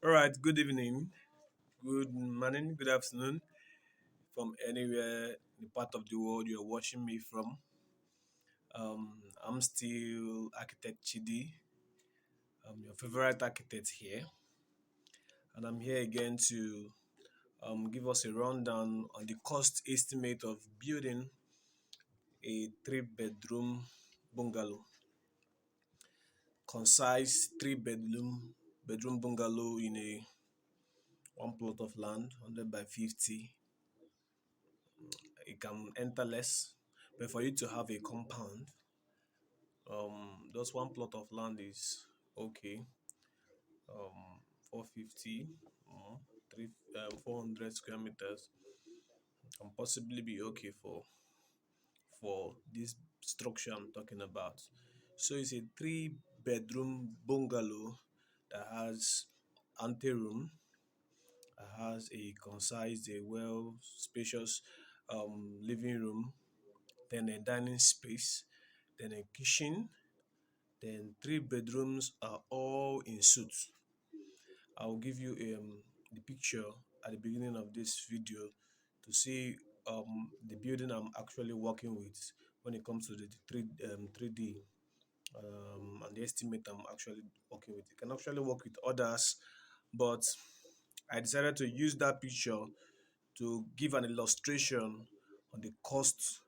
All right, good evening, good morning, good afternoon from anywhere in the part of the world you're watching me from. I'm still Architect Chidi. I'm your favorite architect here, and I'm here again to give us a rundown on the cost estimate of building a three-bedroom bungalow. Concise three bedroom bungalow in a one plot of land, 100 by 50. It can enter less, but for you to have a compound, just one plot of land is okay. 450, three 400 square meters can possibly be okay for this structure I'm talking about. So it's a three-bedroom bungalow that has anteroom, has a concise, a well spacious living room, then a dining space, then a kitchen, then three bedrooms are all in suits. I'll give you the picture at the beginning of this video to see the building I'm actually working with when it comes to the 3D and the estimate I'm actually working with. You can actually work with others, but I decided to use that picture to give an illustration on the cost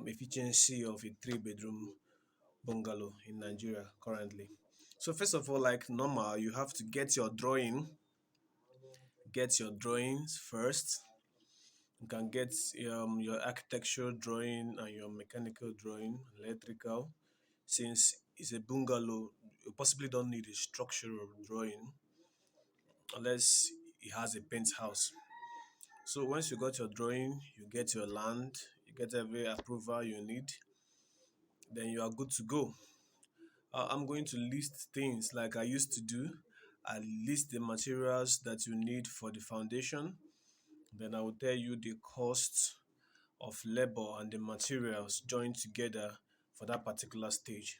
efficiency of a three-bedroom bungalow in Nigeria currently. So first of all, like normal, you have to get your drawings first. You can get your architectural drawing and your mechanical drawing, electrical. Since it's a bungalow, you possibly don't need a structural drawing unless it has a penthouse. So once you got your drawing, you get your land, you get every approval you need, then you are good to go. I'm going to list things like I used to do. I list the materials that you need for the foundation. Then I will tell you the cost of labor and the materials joined together for that particular stage.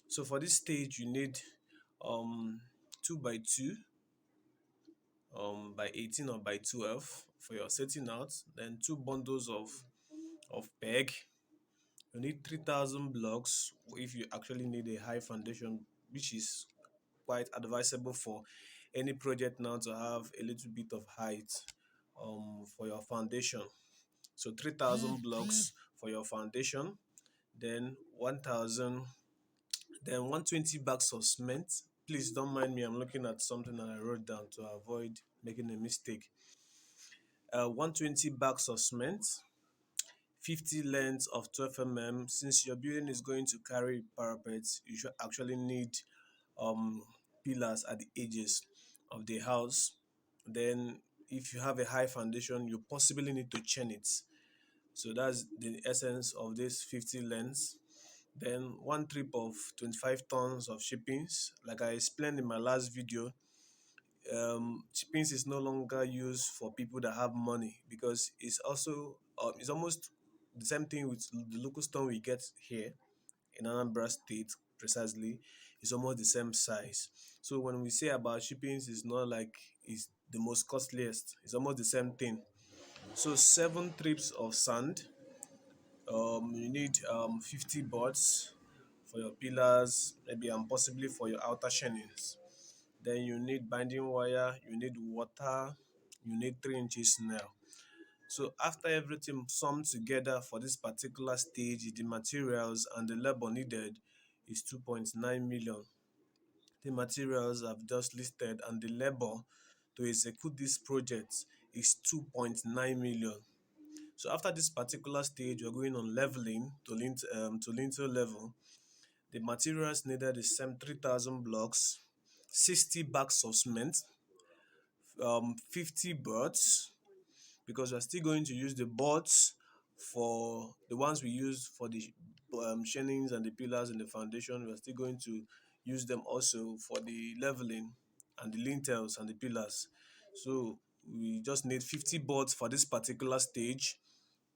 So for this stage, you need um, 2 by 2 by 18 or by 12 for your setting out. Then two bundles of peg. You need 3,000 blocks if you actually need a high foundation, which is quite advisable for any project now to have a little bit of height for your foundation. So 3,000 blocks for your foundation, then 1,000, then 120 bags of cement. Please don't mind me, I'm looking at something that I wrote down to avoid making a mistake. 120 bags of cement, 50 lengths of 12 mm. Since your building is going to carry parapets, you should actually need um, pillars at the edges of the house. Then, if you have a high foundation, you possibly need to chain it. So that's the essence of this 50 lengths. Then one trip of 25 tons of shippings. Like I explained in my last video, shippings is no longer used for people that have money because it's almost the same thing with the local stone we get here in Anambra State precisely. It's almost the same size. So when we say about shippings, it's not like it's the most costliest. It's almost the same thing. So 7 trips of sand. You need 50 boards for your pillars, maybe and possibly for your outer chainings. Then you need binding wire, you need water, you need 3 inches nail. So after everything summed together for this particular stage, the materials and the labor needed is 2.9 million. The materials I've just listed and the labor to execute this project is 2.9 million. So after this particular stage, we're going on leveling to lintel level. The materials needed is same 3,000 blocks, 60 bags of cement, 50 boards, because we're still going to use the boards for the ones we used for the chainings and the pillars in the foundation. We're still going to use them also for the leveling and the lintels and the pillars. So we just need 50 boards for this particular stage.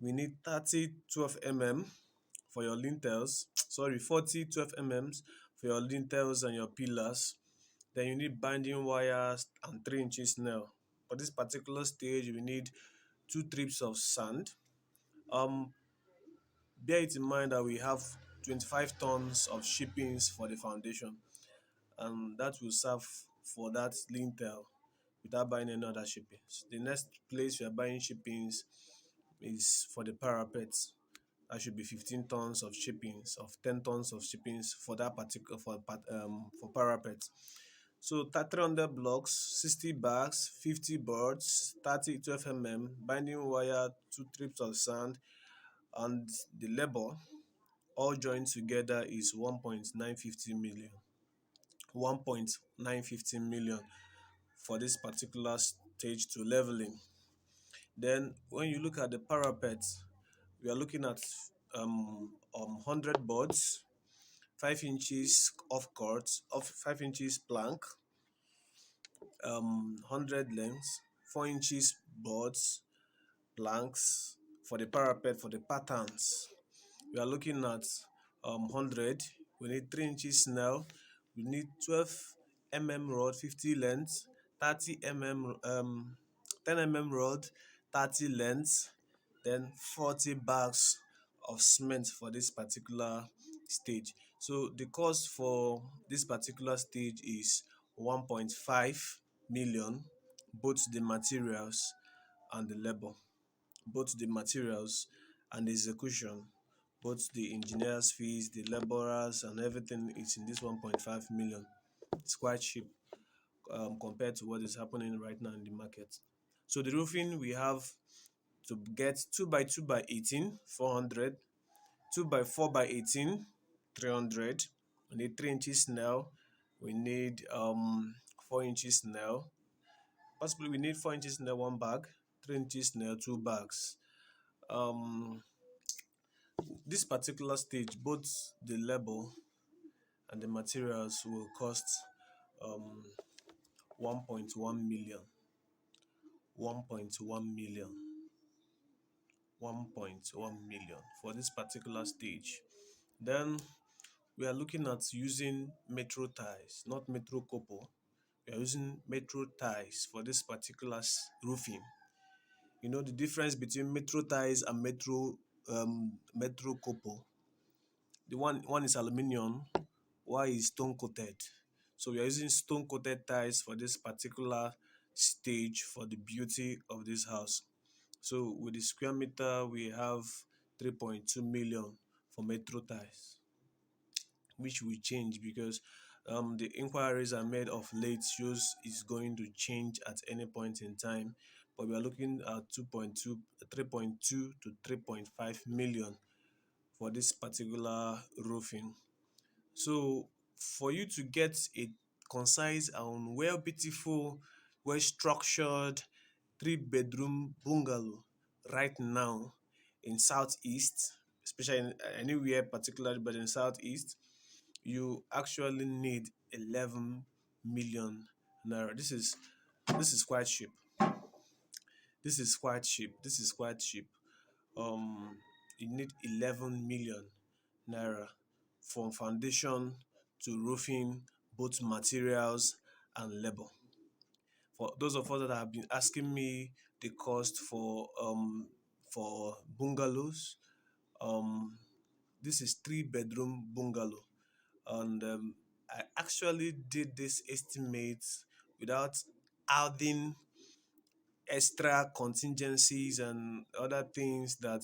We need 30 12 mm for your lintels, sorry, 40 12 mm for your lintels and your pillars. Then you need binding wires and 3 inches nail. For this particular stage, we need 2 trips of sand. Um, Bear it in mind that we have 25 tons of shippings for the foundation, and that will serve for that lintel without buying any other shippings. The next place we are buying shippings is for the parapet. That should be 15 tons of shippings, of 10 tons of shippings for that particular for parapet. So 300 blocks, 60 bags, 50 boards, 30 12 binding wire, 2 trips of sand, and the labor all joined together is 1.950 million. 1.950 million for this particular stage to leveling. Then when you look at the parapet, we are looking at 100 boards, 5 inches of cord, of 5 inches plank, 100 lengths, 4 inches boards, planks for the parapet for the patterns. We are looking at 100. We need 3 inches nail. We need 12 rod, 50 length, 30 10 rod, 30 length, then 40 bags of cement for this particular stage. So the cost for this particular stage is 1.5 million, both the materials and the labor, both the materials and the execution, both the engineers fees, the laborers and everything is in this 1.5 million. It's quite cheap compared to what is happening right now in the market. So the roofing we have to get 2 by 2 by 18 400, 2 by 4 by 18 300. We need 3 inches nail. We need 4 inches nail. Possibly we need 4 inches nail 1 bag, 3 inches nail 2 bags. Um, this particular stage, both the labor and the materials will cost um 1.1 million, 1.1 million, 1.1 million for this particular stage. Then we are looking at using metro ties, not metro couple. We are using metro ties for this particular roofing. You know the difference between metro ties and metro couple. The one is aluminium, while is stone coated. So we are using stone coated tiles for this particular stage for the beauty of this house. So with the square meter, we have 3.2 million for metro tiles, which will change because the inquiries are made of late shows is going to change at any point in time. But we are looking at 2.2, 3.2 to 3.5 million for this particular roofing. So for you to get a concise and well beautiful, well structured 3 bedroom bungalow right now in southeast, especially in anywhere particularly but in southeast, you actually need 11 million naira. This is quite cheap. This is quite cheap. This is quite cheap. Um, you need 11 million naira from foundation to roofing, both materials and labor. For those of us that have been asking me the cost for bungalows, um, this is 3 bedroom bungalow, and I actually did this estimate without adding extra contingencies and other things that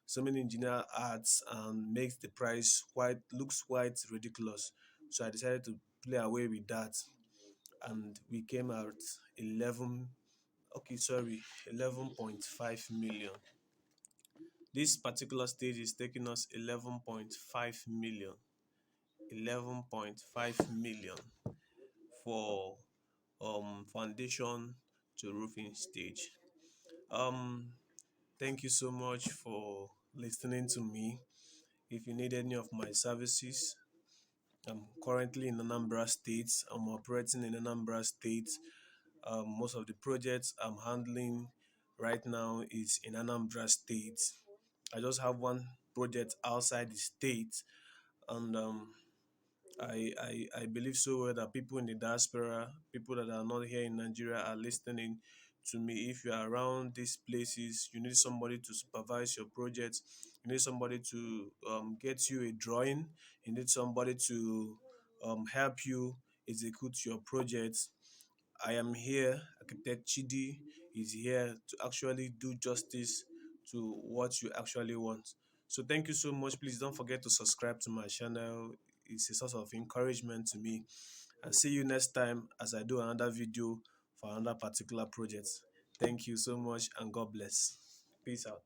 so many engineer adds and makes the price quite looks quite ridiculous. So I decided to play away with that, and we came out 11 okay sorry 11.5 million. This particular stage is taking us 11.5 million, 11.5 million for foundation to roofing stage. um Thank you so much for listening to me. If you need any of my services, I'm currently in Anambra State. I'm operating in Anambra State. Most of the projects I'm handling right now is in Anambra State. I just have one project outside the state, and I believe so well that people in the diaspora, people that are not here in Nigeria, are listening to me. If you are around these places, you need somebody to supervise your project. You need somebody to get you a drawing. You need somebody to help you execute your project. I am here. Architect Chidi is here to actually do justice to what you actually want. So thank you so much. Please don't forget to subscribe to my channel. It's a source of encouragement to me. And see you next time as I do another video for another particular project. Thank you so much and God bless. Peace out.